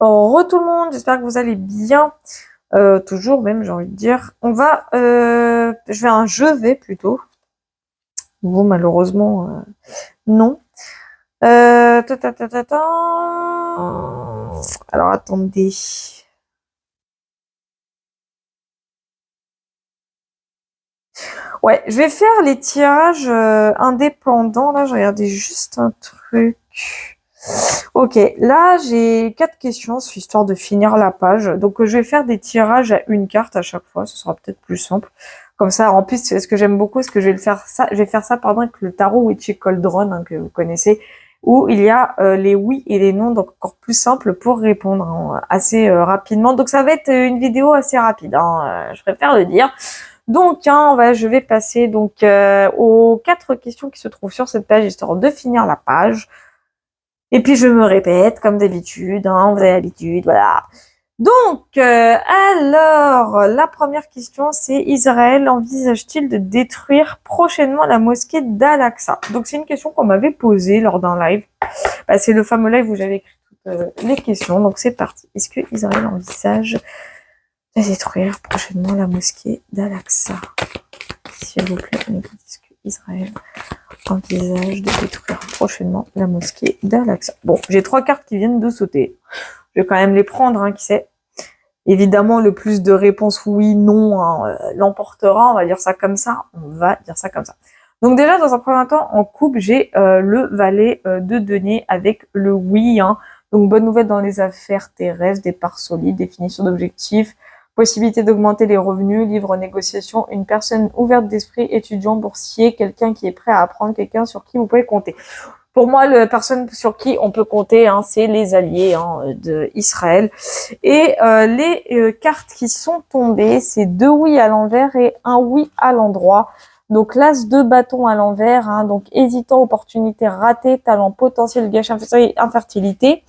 Tout le monde, j'espère que vous allez bien. Toujours même, j'ai envie de dire. Je vais plutôt. Vous, malheureusement, non. Ta. Alors, attendez. Ouais, je vais faire les tirages indépendants. Là, je regardais juste un truc. Ok, là, j'ai 4 questions, c'est histoire de finir la page. Donc, je vais faire des tirages à une carte à chaque fois. Ce sera peut-être plus simple. Comme ça, en plus, ce que j'aime beaucoup, c'est que je vais faire ça, pardon, avec le tarot Witchy Cauldron, hein, que vous connaissez, où il y a les oui et les non, donc encore plus simple pour répondre hein, assez rapidement. Donc, ça va être une vidéo assez rapide, hein, je préfère le dire. Donc, hein, je vais passer donc aux 4 questions qui se trouvent sur cette page, histoire de finir la page. Et puis je me répète, comme d'habitude, hein, vous avez l'habitude, voilà. Donc, alors, la première question, c'est Israël envisage-t-il de détruire prochainement la mosquée d'Al-Aqsa? Donc, c'est une question qu'on m'avait posée lors d'un live. Bah, c'est le fameux live où j'avais écrit toutes les questions. Donc, c'est parti. Est-ce que Israël envisage de détruire prochainement la mosquée d'Al-Aqsa? S'il vous plaît, est-ce que Israël envisage de détruire prochainement la mosquée d'Al-Aqsa? Bon, j'ai 3 cartes qui viennent de sauter. Je vais quand même les prendre, hein, qui sait. Évidemment, le plus de réponses oui, non, hein, l'emportera, on va dire ça comme ça. On va dire ça comme ça. Donc déjà, dans un premier temps, en coupe, j'ai le valet de denier avec le oui. Hein. Donc bonne nouvelle dans les affaires terrestres, départ solide, définition d'objectifs, possibilité d'augmenter les revenus, livre négociation, une personne ouverte d'esprit, étudiant, boursier, quelqu'un qui est prêt à apprendre, quelqu'un sur qui vous pouvez compter. Pour moi, la personne sur qui on peut compter, hein, c'est les alliés hein, d'Israël. Et les cartes qui sont tombées, c'est 2 oui à l'envers et un oui à l'endroit. Donc l'as de bâton à l'envers, hein, donc hésitant, opportunité ratée, talent potentiel, gâche, infertilité.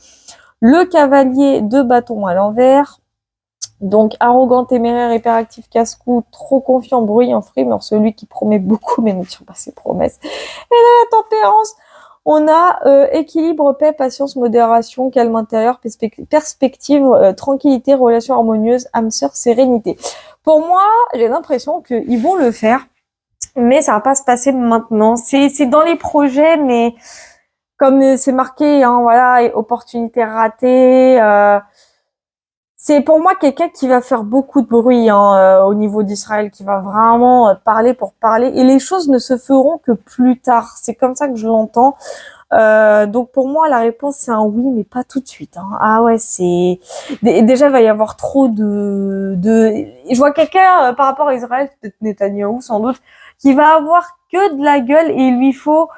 Le cavalier de bâton à l'envers, donc arrogant, téméraire, hyperactif, casse-cou, trop confiant, bruyant, frimeur, celui qui promet beaucoup mais ne tient pas ses promesses. Et la tempérance, on a équilibre, paix, patience, modération, calme intérieur, perspective, tranquillité, relation harmonieuse, âme sœur, sérénité. Pour moi, j'ai l'impression qu'ils vont le faire, mais ça va pas se passer maintenant. C'est dans les projets, mais comme c'est marqué, hein, voilà, opportunité ratée. C'est pour moi quelqu'un qui va faire beaucoup de bruit hein, au niveau d'Israël, qui va vraiment parler pour parler, et les choses ne se feront que plus tard. C'est comme ça que je l'entends. Donc pour moi, la réponse c'est un oui, mais pas tout de suite. Hein. Ah ouais, c'est déjà il va y avoir trop de. Je vois quelqu'un par rapport à Israël, peut-être Netanyahou sans doute, qui va avoir que de la gueule et il lui faut.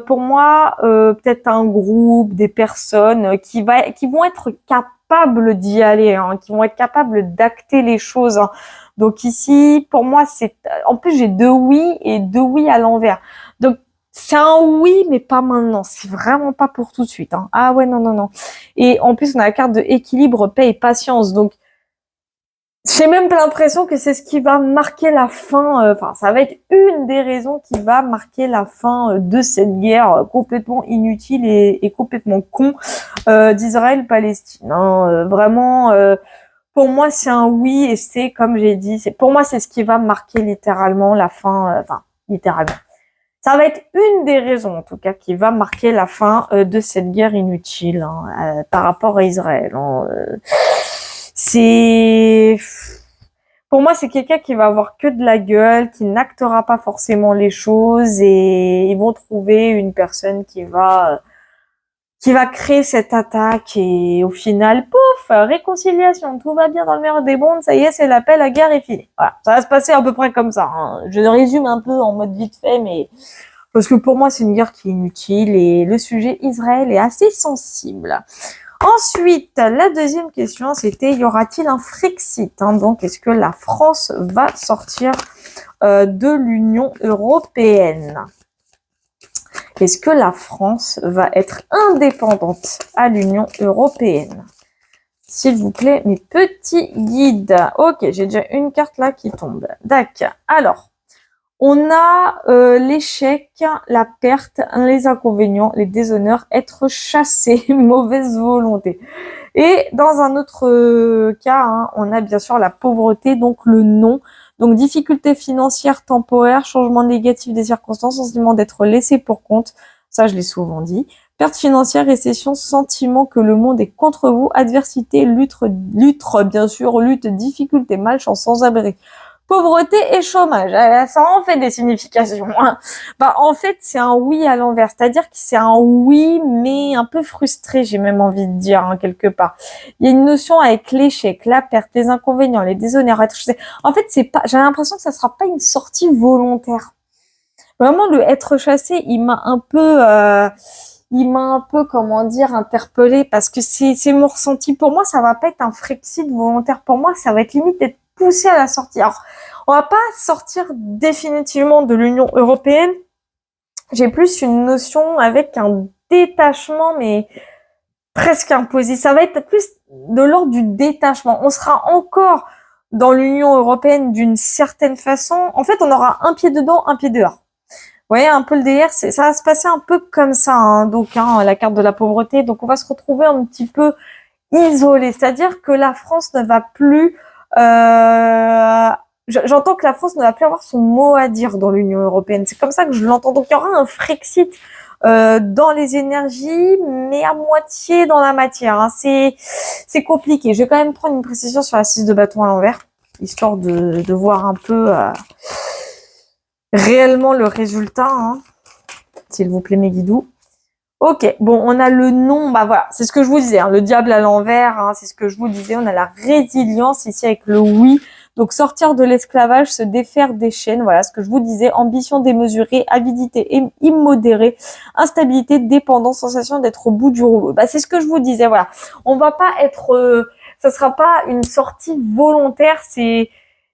Pour moi, peut-être un groupe, des personnes qui vont être capables d'y aller, hein, qui vont être capables d'acter les choses. Hein. Donc ici, pour moi, c'est en plus j'ai 2 oui et 2 oui à l'envers. Donc c'est un oui, mais pas maintenant. C'est vraiment pas pour tout de suite. Hein. Ah ouais, non, non, non. Et en plus, on a la carte de équilibre, paix et patience. Donc, j'ai même pas l'impression que c'est ce qui va marquer la fin. Enfin, ça va être une des raisons qui va marquer la fin de cette guerre complètement inutile et complètement con d'Israël-Palestine. Hein. Vraiment, pour moi, c'est un oui et c'est comme j'ai dit. Pour moi, c'est ce qui va marquer littéralement la fin. Enfin, littéralement. Ça va être une des raisons, en tout cas, qui va marquer la fin de cette guerre inutile hein, par rapport à Israël. Hein. C'est, pour moi, c'est quelqu'un qui va avoir que de la gueule, qui n'actera pas forcément les choses, et ils vont trouver une personne qui va créer cette attaque, et au final, pouf, réconciliation, tout va bien dans le meilleur des mondes, ça y est, c'est l'appel, la guerre est finie. Voilà, ça va se passer à peu près comme ça. Hein. Je résume un peu en mode vite fait, mais parce que pour moi, c'est une guerre qui est inutile et le sujet Israël est assez sensible. Ensuite, la deuxième question, c'était y aura-t-il un Frexit hein, donc, est-ce que la France va sortir de l'Union européenne? Est-ce que la France va être indépendante à l'Union européenne? S'il vous plaît, mes petits guides. Ok, j'ai déjà une carte là qui tombe. D'accord. Alors, On a l'échec, la perte, les inconvénients, les déshonneurs, être chassé, mauvaise volonté. Et dans un autre cas, hein, on a bien sûr la pauvreté, donc le non. Donc difficulté financière temporaire, changement négatif des circonstances, sentiment d'être laissé pour compte. Ça, je l'ai souvent dit. Perte financière, récession, sentiment que le monde est contre vous, adversité, bien sûr, lutte, difficulté, malchance, sans-abri. Pauvreté et chômage, ça en fait des significations. Hein. Bah, en fait, c'est un oui à l'envers, c'est-à-dire que c'est un oui, mais un peu frustré, j'ai même envie de dire, hein, quelque part. Il y a une notion avec l'échec, la perte, les inconvénients, les déshonneurs. En fait, c'est pas, j'ai l'impression que ça sera pas une sortie volontaire. Vraiment, le être chassé, il m'a un peu, comment dire, interpellée parce que c'est mon ressenti. Pour moi, ça va pas être un Frexit volontaire. Pour moi, ça va être limite être poussé à la sortie. Alors, on va pas sortir définitivement de l'Union européenne. J'ai plus une notion avec un détachement, mais presque imposé. Ça va être plus de l'ordre du détachement. On sera encore dans l'Union européenne d'une certaine façon. En fait, on aura un pied dedans, un pied dehors. Vous voyez, un peu le délire, ça va se passer un peu comme ça, hein, donc hein, la carte de la pauvreté. Donc, on va se retrouver un petit peu isolé, c'est-à-dire que la France ne va plus. J'entends que la France ne va plus avoir son mot à dire dans l'Union européenne. C'est comme ça que je l'entends. Donc, il y aura un Frexit dans les énergies, mais à moitié dans la matière. Hein. C'est compliqué. Je vais quand même prendre une précision sur la 6 de bâton à l'envers, histoire de voir un peu réellement le résultat. Hein. S'il vous plaît, mes guidous. Ok, bon, on a le non, bah voilà, c'est ce que je vous disais, hein, le diable à l'envers, hein, c'est ce que je vous disais, on a la résilience ici avec le oui, donc sortir de l'esclavage, se défaire des chaînes, voilà ce que je vous disais, ambition démesurée, avidité immodérée, instabilité, dépendance, sensation d'être au bout du rouleau, bah c'est ce que je vous disais, voilà, on va pas être, ça sera pas une sortie volontaire,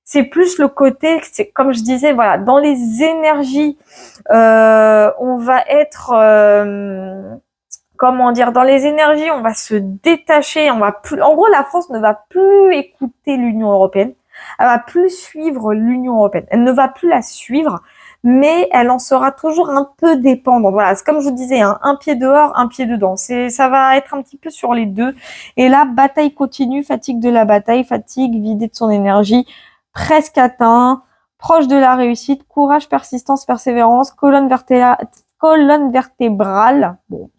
c'est plus le côté, c'est comme je disais, voilà, dans les énergies, on va être, comment dire, dans les énergies, on va se détacher, on va plus, en gros, la France ne va plus écouter l'Union européenne, elle va plus suivre l'Union européenne, elle ne va plus la suivre, mais elle en sera toujours un peu dépendante. Voilà, c'est comme je vous disais, hein, un pied dehors, un pied dedans. Ça va être un petit peu sur les deux. Et là, bataille continue, fatigue de la bataille, fatigue, vidée de son énergie, presque atteint, proche de la réussite, courage, persistance, persévérance, colonne vertébrale. Bon.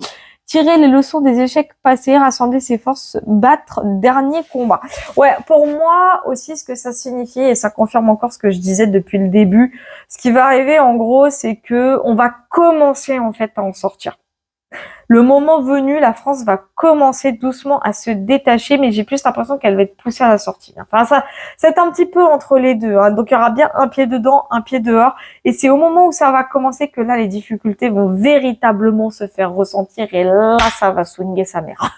Tirer les leçons des échecs passés, rassembler ses forces, battre dernier combat. Ouais, pour moi aussi, ce que ça signifie, et ça confirme encore ce que je disais depuis le début, ce qui va arriver en gros, c'est que on va commencer en fait à en sortir. Le moment venu, la France va commencer doucement à se détacher, mais j'ai plus l'impression qu'elle va être poussée à la sortie. Enfin, ça, c'est un petit peu entre les deux. Hein. Donc, il y aura bien un pied dedans, un pied dehors. Et c'est au moment où ça va commencer que là, les difficultés vont véritablement se faire ressentir. Et là, ça va swinguer sa mère.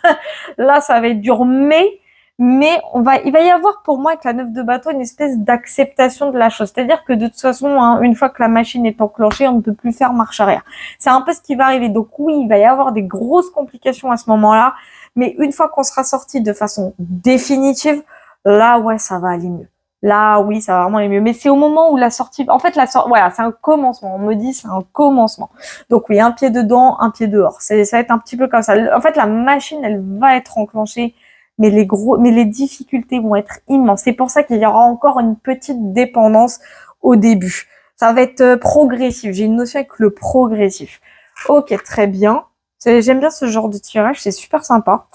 Là, ça va être dur. Mais il va y avoir pour moi avec la 9 de bateau une espèce d'acceptation de la chose. C'est-à-dire que de toute façon, hein, une fois que la machine est enclenchée, on ne peut plus faire marche arrière. C'est un peu ce qui va arriver. Donc oui, il va y avoir des grosses complications à ce moment-là. Mais une fois qu'on sera sorti de façon définitive, là, ouais, ça va aller mieux. Là, oui, ça va vraiment aller mieux. Mais c'est au moment où la sortie, en fait, voilà, c'est un commencement. On me dit, c'est un commencement. Donc oui, un pied dedans, un pied dehors. Ça va être un petit peu comme ça. En fait, la machine, elle va être enclenchée. Mais les difficultés vont être immenses. C'est pour ça qu'il y aura encore une petite dépendance au début. Ça va être progressif. J'ai une notion avec le progressif. Ok, très bien. J'aime bien ce genre de tirage, c'est super sympa.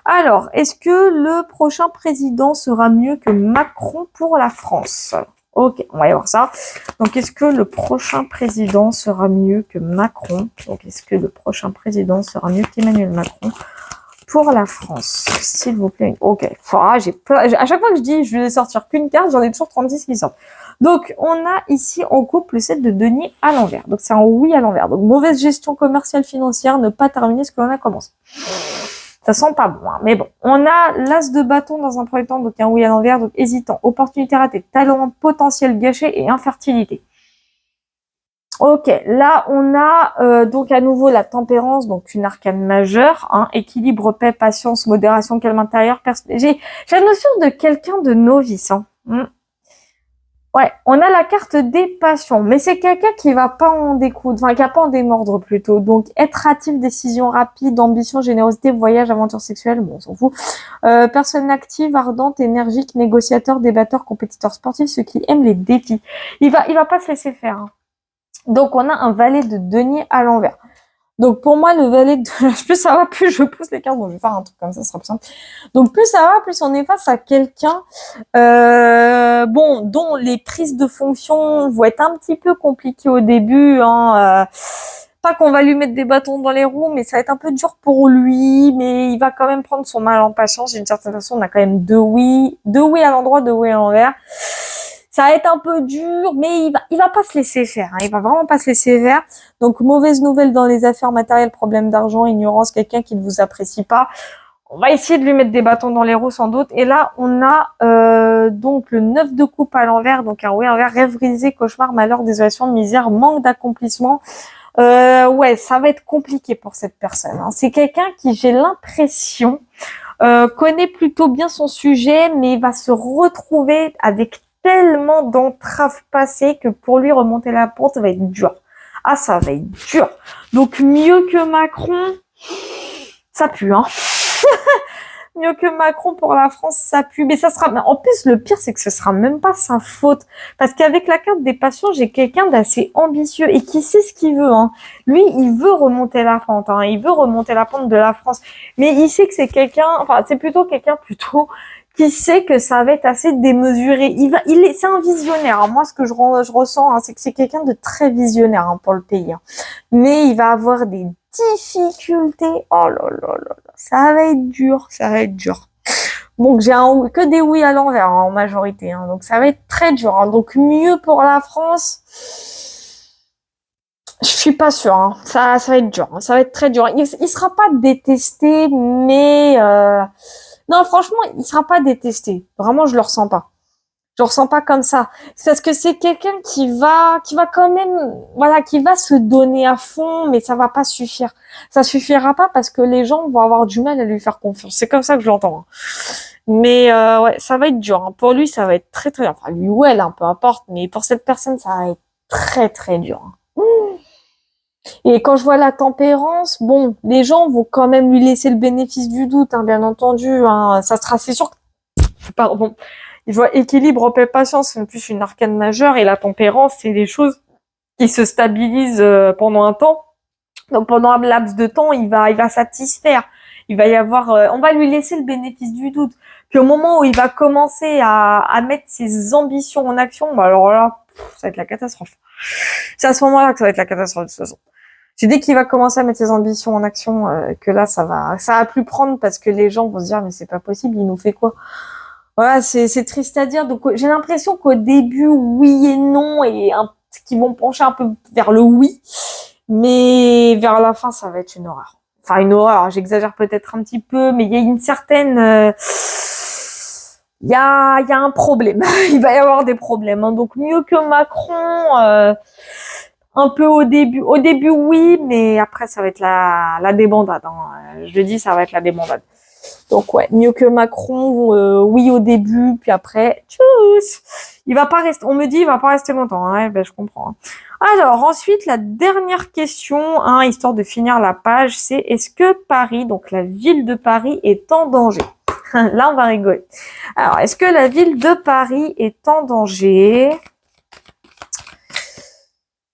Alors, est-ce que le prochain président sera mieux que Macron pour la France? Ok, on va y voir ça. Donc, est-ce que le prochain président sera mieux que Macron? Donc, est-ce que le prochain président sera mieux qu'Emmanuel Macron pour la France, s'il vous plaît? Ok. À chaque fois que je dis je vais sortir qu'une carte, j'en ai toujours 36 qui sortent. Donc, on a ici en couple le 7 de denier à l'envers. Donc, c'est un oui à l'envers. Donc, mauvaise gestion commerciale financière, ne pas terminer ce que l'on a commencé. Ça sent pas bon, hein. Mais bon. On a l'as de bâton dans un premier temps, donc un oui à l'envers, donc hésitant, opportunité ratée, talent, potentiel gâché et infertilité. Ok, là on a donc à nouveau la tempérance, donc une arcane majeure, hein, équilibre, paix, patience, modération, calme intérieur. J'ai la notion de quelqu'un de novice. Hein. Ouais, on a la carte des passions, mais c'est quelqu'un qui va pas en découdre, enfin qui a pas en démordre plutôt. Donc être actif, décision rapide, ambition, générosité, voyage, aventure sexuelle, bon, on s'en fout. Personne active, ardente, énergique, négociateur, débatteur, compétiteur sportif, ceux qui aiment les défis. Il va pas se laisser faire, hein. Donc on a un valet de denier à l'envers. Donc pour moi, le valet de plus ça va, plus je pousse les cartes. Bon, je vais faire un truc comme ça sera plus simple. Donc plus ça va, plus on est face à quelqu'un, bon, dont les prises de fonction vont être un petit peu compliquées au début, hein. Pas qu'on va lui mettre des bâtons dans les roues, mais ça va être un peu dur pour lui, mais il va quand même prendre son mal en patience. D'une certaine façon, on a quand même deux oui à l'endroit, deux oui à l'envers. Ça va être un peu dur, mais il va pas se laisser faire, hein. Il va vraiment pas se laisser faire. Donc, mauvaise nouvelle dans les affaires matérielles, problème d'argent, ignorance, quelqu'un qui ne vous apprécie pas. On va essayer de lui mettre des bâtons dans les roues sans doute. Et là, on a donc le 9 de coupe à l'envers, donc un oui à l'envers, rêve brisé, cauchemar, malheur, désolation, misère, manque d'accomplissement. Ouais, ça va être compliqué pour cette personne, hein. C'est quelqu'un qui, j'ai l'impression, connaît plutôt bien son sujet, mais va se retrouver avec tellement d'entraves passées que pour lui remonter la pente, ça va être dur. Ah, ça va être dur. Donc, mieux que Macron, ça pue, hein. Mieux que Macron pour la France, ça pue. Mais ça sera, en plus, le pire, c'est que ce sera même pas sa faute. Parce qu'avec la carte des passions, j'ai quelqu'un d'assez ambitieux et qui sait ce qu'il veut, hein. Lui, il veut remonter la pente, hein. Il veut remonter la pente de la France. Mais il sait que c'est quelqu'un, enfin, c'est plutôt quelqu'un plutôt qui sait que ça va être assez démesuré. C'est un visionnaire, hein. Moi, ce que je ressens, hein, c'est que c'est quelqu'un de très visionnaire, hein, pour le pays, hein. Mais il va avoir des difficultés. Oh là là là là. Ça va être dur, ça va être dur. Donc j'ai que des oui à l'envers, hein, en majorité, hein. Donc ça va être très dur, hein. Donc mieux pour la France. Je suis pas sûre, hein. Ça va être dur, hein. Ça va être très dur. Il sera pas détesté, mais non, franchement, il sera pas détesté. Vraiment, je le ressens pas. Je le ressens pas comme ça. C'est parce que c'est quelqu'un qui va quand même, voilà, qui va se donner à fond, mais ça va pas suffire. Ça suffira pas parce que les gens vont avoir du mal à lui faire confiance. C'est comme ça que je l'entends, hein. Mais ouais, ça va être dur, hein. Pour lui, ça va être très très dur. Enfin, lui ou elle, hein, peu importe. Mais pour cette personne, ça va être très très dur, hein. Et quand je vois la tempérance, bon, les gens vont quand même lui laisser le bénéfice du doute, hein, bien entendu, hein. Ça sera, c'est sûr. Pardon. Il voit équilibre, paix, patience, c'est plus une arcane majeure, et la tempérance, c'est des choses qui se stabilisent pendant un temps. Donc pendant un laps de temps, il va satisfaire. Il va y avoir, on va lui laisser le bénéfice du doute. Puis au moment où il va commencer à mettre ses ambitions en action, bah alors là, ça va être la catastrophe. C'est à ce moment-là que ça va être la catastrophe de toute façon. C'est dès qu'il va commencer à mettre ses ambitions en action que là, ça va plus prendre parce que les gens vont se dire mais c'est pas possible, il nous fait quoi? Voilà, c'est triste à dire. Donc j'ai l'impression qu'au début, oui et non, qu'ils vont pencher un peu vers le oui, mais vers la fin, ça va être une horreur. Enfin, une horreur, j'exagère peut-être un petit peu, mais il y a une certaine... il y a un problème. Il va y avoir des problèmes, hein. Donc mieux que Macron, un peu au début. Au début, oui, mais après, ça va être la débandade, hein. Je le dis, ça va être la débandade. Donc ouais, mieux que Macron, oui au début, puis après, tchuss. Il va pas rester, on me dit, il va pas rester longtemps, hein. Ouais, ben, je comprends, hein. Alors ensuite, la dernière question, hein, histoire de finir la page, c'est est-ce que Paris, donc la ville de Paris, est en danger? Là, on va rigoler. Alors, est-ce que la ville de Paris est en danger?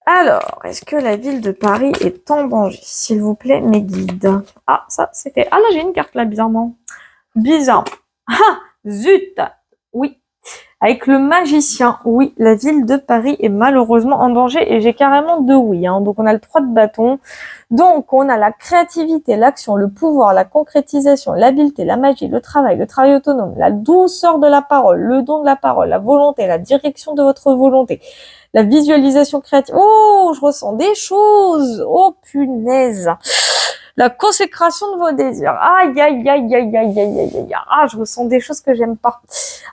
Alors, est-ce que la ville de Paris est en danger? S'il vous plaît, mes guides. Ah, ça, c'est fait. Ah, là, j'ai une carte, là, bizarrement. Bizarre. Ah, zut. Oui. Avec le magicien, oui, la ville de Paris est malheureusement en danger et j'ai carrément deux oui, hein. Donc on a le 3 de bâton. Donc on a la créativité, l'action, le pouvoir, la concrétisation, l'habileté, la magie, le travail autonome, la douceur de la parole, le don de la parole, la volonté, la direction de votre volonté, la visualisation créative. Oh, je ressens des choses. Oh, punaise. La consécration de vos désirs. Aïe, aïe, aïe, aïe, aïe, aïe, aïe, aïe. Ah, je ressens des choses que j'aime pas.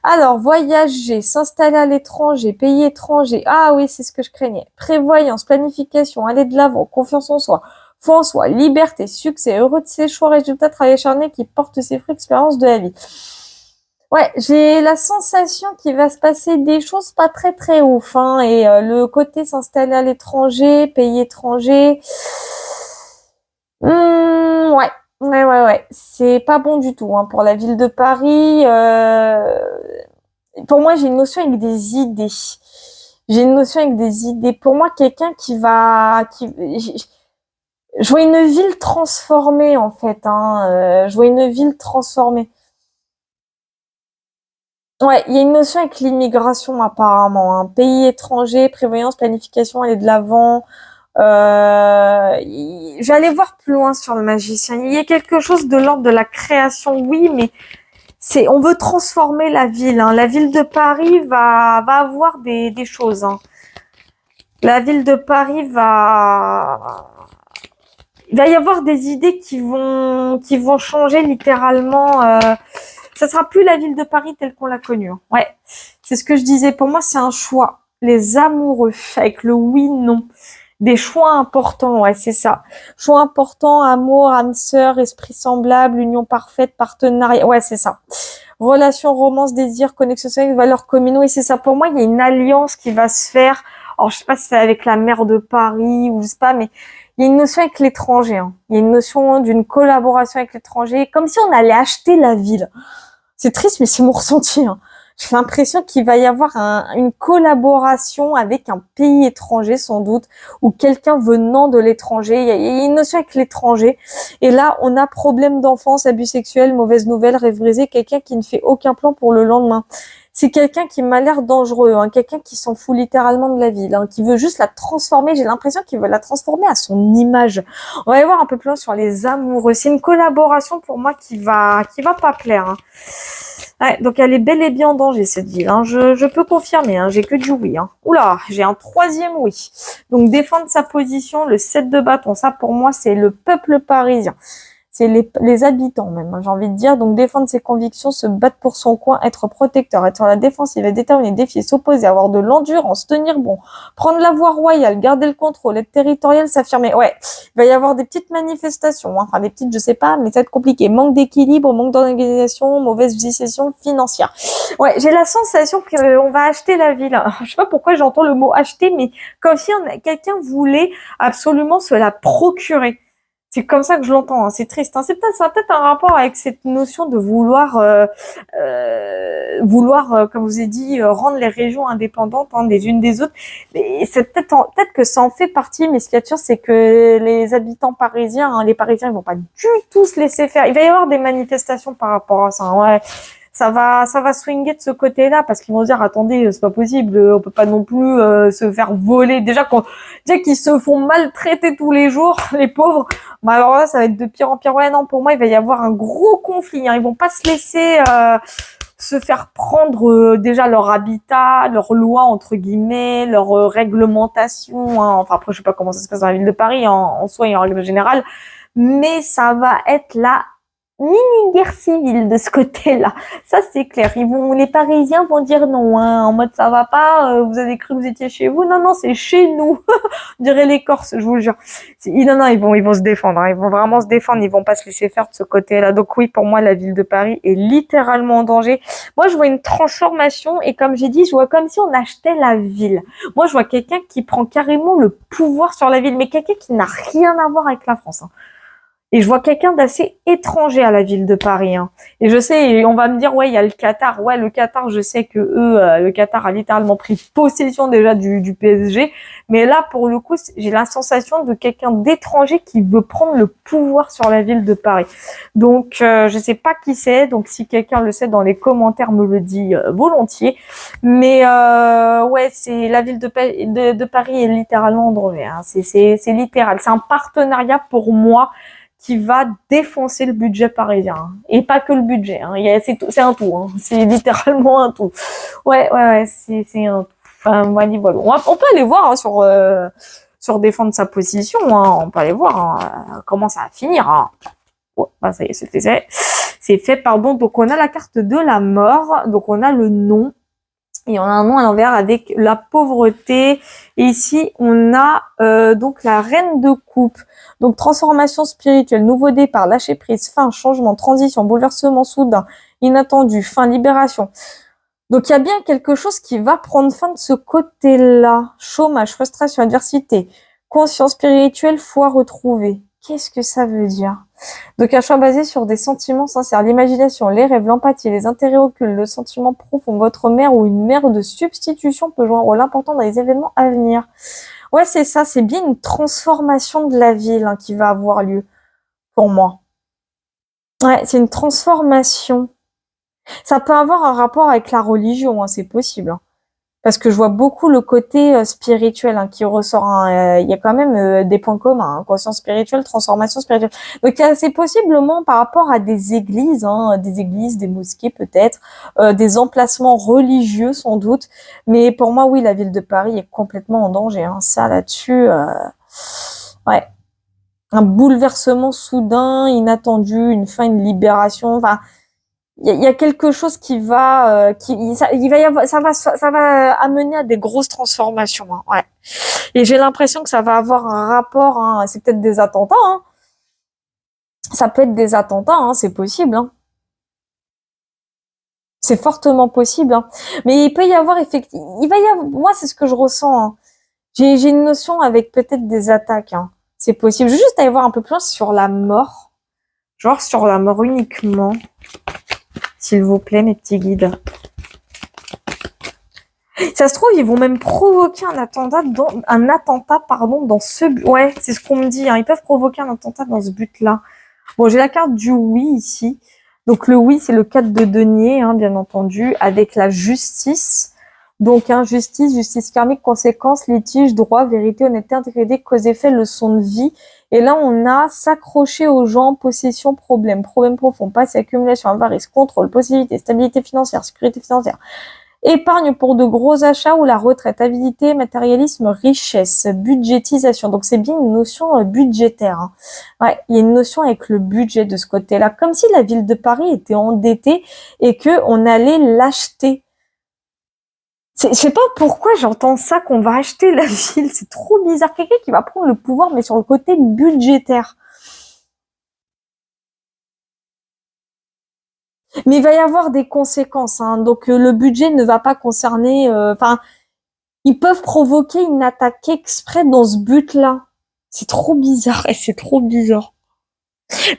Alors, voyager, s'installer à l'étranger, pays étranger. Ah oui, c'est ce que je craignais. Prévoyance, planification, aller de l'avant, confiance en soi, foi en soi, liberté, succès, heureux de ses choix, résultats, travail acharné qui porte ses fruits, expérience de la vie. Ouais, j'ai la sensation qu'il va se passer des choses pas très très ouf, hein, et le côté s'installer à l'étranger, pays étranger, ouais, ouais, c'est pas bon du tout, hein, pour la ville de Paris. Pour moi, j'ai une notion avec des idées. J'ai une notion avec des idées. Pour moi, quelqu'un je vois une ville transformée en fait, hein, je vois une ville transformée. Ouais, il y a une notion avec l'immigration apparemment, hein. Pays étranger, prévoyance, planification, aller de l'avant. J'allais voir plus loin sur le magicien. Il y a quelque chose de l'ordre de la création, oui, mais on veut transformer la ville, hein. La ville de Paris va avoir des choses, hein. La ville de Paris il va y avoir des idées qui vont changer littéralement. Ça sera plus la ville de Paris telle qu'on l'a connue, hein. Ouais, c'est ce que je disais. Pour moi, c'est un choix. Les amoureux, avec le oui-non. Des choix importants, ouais, c'est ça. Choix importants, amour, âme sœur, esprit semblable, union parfaite, partenariat. Ouais, c'est ça. Relation, romance, désir, connexion sociale, valeurs communes. Oui, c'est ça. Pour moi, il y a une alliance qui va se faire. Alors, je sais pas si c'est avec la maire de Paris ou je sais pas, mais il y a une notion avec l'étranger, hein. Il y a une notion d'une collaboration avec l'étranger, comme si on allait acheter la ville. C'est triste, mais c'est mon ressenti, hein. J'ai l'impression qu'il va y avoir une collaboration avec un pays étranger, sans doute, ou quelqu'un venant de l'étranger. Il y a une notion avec l'étranger. Et là, on a problème d'enfance, abus sexuels, mauvaise nouvelle, rêve brisé, quelqu'un qui ne fait aucun plan pour le lendemain. C'est quelqu'un qui m'a l'air dangereux, hein, quelqu'un qui s'en fout littéralement de la ville, hein, qui veut juste la transformer. J'ai l'impression qu'il veut la transformer à son image. On va y voir un peu plus loin sur les amoureux. C'est une collaboration pour moi qui va pas plaire, hein. Ouais, donc elle est bel et bien en danger cette ville, hein. Je peux confirmer, hein, j'ai que du oui, hein. Oula, j'ai un troisième oui. Donc défendre sa position, le 7 de bâton, ça pour moi c'est le peuple parisien. C'est les habitants même, hein, j'ai envie de dire. Donc défendre ses convictions, se battre pour son coin, être protecteur, être sur la défensive, être déterminé, défier, s'opposer, avoir de l'endurance, tenir bon, prendre la voie royale, garder le contrôle, être territorial, s'affirmer. Ouais, il va y avoir des petites manifestations, hein. Enfin des petites, je sais pas, mais ça va être compliqué. Manque d'équilibre, manque d'organisation, mauvaise gestion financière. Ouais, j'ai la sensation qu'on va acheter la ville. Je sais pas pourquoi j'entends le mot acheter, mais comme si quelqu'un voulait absolument se la procurer. C'est comme ça que je l'entends, hein. C'est triste, hein. Ça a peut-être un rapport avec cette notion de comme je vous ai dit, rendre les régions indépendantes, hein, des unes des autres. Et c'est peut-être que ça en fait partie, mais ce qu'il y a de sûr, c'est que les habitants parisiens, hein, les Parisiens, ils vont pas du tout se laisser faire. Il va y avoir des manifestations par rapport à ça, hein. Ouais, ça va swinger de ce côté-là parce qu'ils vont dire attendez, c'est pas possible, on peut pas non plus se faire voler. Déjà qu'ils se font maltraiter tous les jours, les pauvres. Bah alors là, ça va être de pire en pire. Ouais, non, pour moi, il va y avoir un gros conflit, hein. Ils vont pas se laisser se faire prendre déjà leur habitat, leur loi entre guillemets, leur réglementation, hein. Enfin après, je sais pas comment ça se passe dans la ville de Paris en soi et en règle générale, mais ça va être là mini-guerre civile de ce côté-là. Ça, c'est clair. Les Parisiens vont dire non, hein, en mode ça va pas, vous avez cru que vous étiez chez vous. Non, non, c'est chez nous. On dirait les Corses, je vous le jure. Non, non, ils vont se défendre, hein. Ils vont vraiment se défendre. Ils vont pas se laisser faire de ce côté-là. Donc oui, pour moi, la ville de Paris est littéralement en danger. Moi, je vois une transformation et comme j'ai dit, je vois comme si on achetait la ville. Moi, je vois quelqu'un qui prend carrément le pouvoir sur la ville, mais quelqu'un qui n'a rien à voir avec la France, hein. Et je vois quelqu'un d'assez étranger à la ville de Paris, hein. Et je sais, et on va me dire, ouais, il y a le Qatar. Ouais, le Qatar, je sais que le Qatar a littéralement pris possession déjà du PSG. Mais là, pour le coup, j'ai la sensation de quelqu'un d'étranger qui veut prendre le pouvoir sur la ville de Paris. Donc, je sais pas qui c'est. Donc, si quelqu'un le sait dans les commentaires, me le dit volontiers. Mais ouais, c'est la ville de Paris est littéralement en danger, hein. C'est littéral. C'est un partenariat pour moi qui va défoncer le budget parisien, hein. Et pas que le budget, hein. C'est un tout, hein. C'est littéralement un tout. Ouais, c'est un tout. Enfin, voilà. On peut aller voir, hein, sur défendre sa position, hein. On peut aller voir, hein, comment ça va finir, hein. Ouais, bah, ça y est, c'est fait, pardon. Donc, on a la carte de la mort. Donc, on a le nom. Et on a un nom à l'envers avec la pauvreté. Et ici, on a donc la reine de coupe. Donc transformation spirituelle, nouveau départ, lâcher prise, fin, changement, transition, bouleversement soudain, inattendu, fin, libération. Donc il y a bien quelque chose qui va prendre fin de ce côté-là. Chômage, frustration, adversité, conscience spirituelle, foi retrouvée. Qu'est-ce que ça veut dire? Donc un choix basé sur des sentiments sincères, l'imagination, les rêves, l'empathie, les intérêts occultes, le sentiment profond. Votre mère ou une mère de substitution peut jouer un rôle important dans les événements à venir. Ouais, c'est ça, c'est bien une transformation de la ville hein, qui va avoir lieu pour moi. Ouais, c'est une transformation. Ça peut avoir un rapport avec la religion, hein, c'est possible. Hein. Parce que je vois beaucoup le côté spirituel hein, qui ressort. Hein. Il y a quand même des points communs, hein, conscience spirituelle, transformation spirituelle. Donc c'est possiblement par rapport à des églises, des mosquées peut-être, des emplacements religieux sans doute. Mais pour moi, oui, la ville de Paris est complètement en danger. Hein. Ça là-dessus, ouais, un bouleversement soudain, inattendu, une fin, une libération. Enfin, il y a quelque chose qui va, il va y avoir, ça va amener à des grosses transformations. Hein, ouais. Et j'ai l'impression que ça va avoir un rapport. Hein, c'est peut-être des attentats. Hein. Ça peut être des attentats. Hein, c'est possible. Hein. C'est fortement possible. Hein. Mais il peut y avoir effectivement. Il va y avoir. Moi, c'est ce que je ressens. Hein. J'ai une notion avec peut-être des attaques. Hein. C'est possible. Je veux juste aller voir un peu plus sur la mort. Genre sur la mort uniquement. S'il vous plaît, mes petits guides. Ça se trouve, ils vont même provoquer un attentat dans ce but. Ouais, c'est ce qu'on me dit. Hein. Ils peuvent provoquer un attentat dans ce but-là. Bon, j'ai la carte du oui ici. Donc le oui, c'est le 4 de denier, hein, bien entendu, avec la justice. Donc justice, justice karmique, conséquences, litige, droit, vérité, honnêteté, intégrité, cause effet, leçon de vie. Et là, on a s'accrocher aux gens, possession, problème profond, passé, accumulation, avarice, contrôle, possibilité, stabilité financière, sécurité financière. Épargne pour de gros achats ou la retraite, avidité, matérialisme, richesse, budgétisation. Donc c'est bien une notion budgétaire. Hein. Ouais, il y a une notion avec le budget de ce côté-là, comme si la ville de Paris était endettée et que on allait l'acheter. Je sais pas pourquoi j'entends ça qu'on va acheter la ville. C'est trop bizarre. Quelqu'un qui va prendre le pouvoir, mais sur le côté budgétaire. Mais il va y avoir des conséquences. Hein. Donc le budget ne va pas concerner. Enfin. Ils peuvent provoquer une attaque exprès dans ce but-là. C'est trop bizarre, et c'est trop bizarre.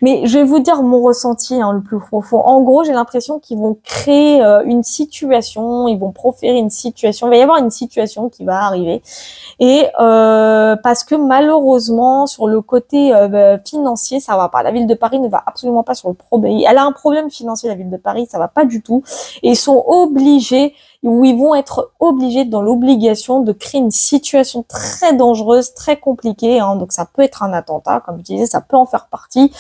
Mais je vais vous dire mon ressenti hein, le plus profond. En gros, j'ai l'impression qu'ils vont créer une situation, ils vont proférer une situation. Il va y avoir une situation qui va arriver. Et parce que malheureusement, sur le côté financier, ça va pas. La ville de Paris ne va absolument pas sur le problème. Elle a un problème financier, la ville de Paris, ça va pas du tout. Et ils sont obligés, ou ils vont être obligés dans l'obligation de créer une situation très dangereuse, très compliquée. Hein. Donc ça peut être un attentat, comme je disais, ça peut en faire partie,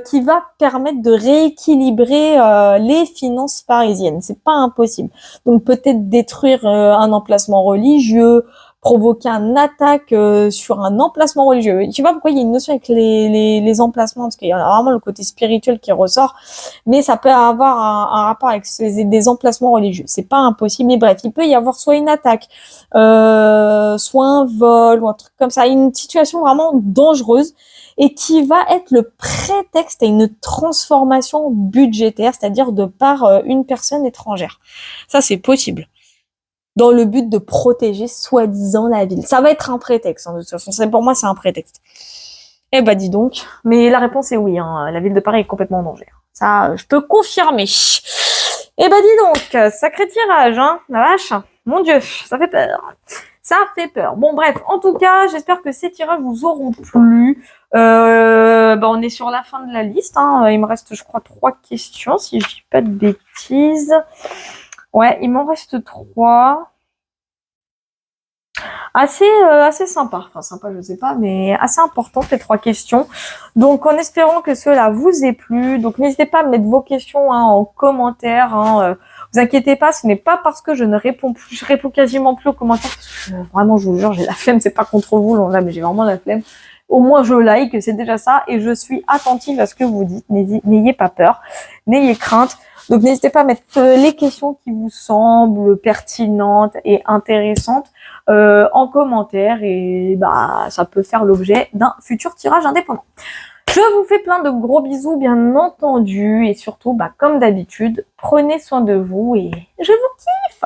qui va permettre de rééquilibrer les finances parisiennes. C'est pas impossible. Donc peut-être détruire un emplacement religieux, provoquer une attaque sur un emplacement religieux. Je sais pas pourquoi il y a une notion avec les emplacements, parce qu'il y a vraiment le côté spirituel qui ressort, mais ça peut avoir un rapport avec des emplacements religieux. C'est pas impossible, mais bref, il peut y avoir soit une attaque, soit un vol, ou un truc comme ça, une situation vraiment dangereuse, et qui va être le prétexte à une transformation budgétaire, c'est-à-dire de par une personne étrangère. Ça, c'est possible. Dans le but de protéger soi-disant la ville. Ça va être un prétexte, hein, de toute façon. Pour moi, c'est un prétexte. Eh ben, dis donc. Mais la réponse est oui. Hein. La ville de Paris est complètement en danger. Ça, je peux confirmer. Eh ben, dis donc. Sacré tirage, hein. La vache. Mon Dieu, ça fait peur. Ça fait peur. Bon, bref. En tout cas, j'espère que ces tirages vous auront plu. On est sur la fin de la liste. Hein. Il me reste, je crois, 3 questions, si je dis pas de bêtises. Ouais, il m'en reste 3. Assez sympa. Enfin, sympa, je sais pas, mais assez important, ces 3 questions. Donc, en espérant que cela vous ait plu. Donc, n'hésitez pas à mettre vos questions hein, en commentaire. Hein, vous inquiétez pas, ce n'est pas parce que je ne réponds plus, je réponds quasiment plus aux commentaires. Parce que, vraiment, je vous jure, j'ai la flemme. C'est pas contre vous, là, mais j'ai vraiment la flemme. Au moins, je like, c'est déjà ça. Et je suis attentive à ce que vous dites. N'ayez pas peur. N'ayez crainte. Donc, n'hésitez pas à mettre les questions qui vous semblent pertinentes et intéressantes en commentaire. Et bah, ça peut faire l'objet d'un futur tirage indépendant. Je vous fais plein de gros bisous, bien entendu. Et surtout, comme d'habitude, prenez soin de vous et je vous kiffe.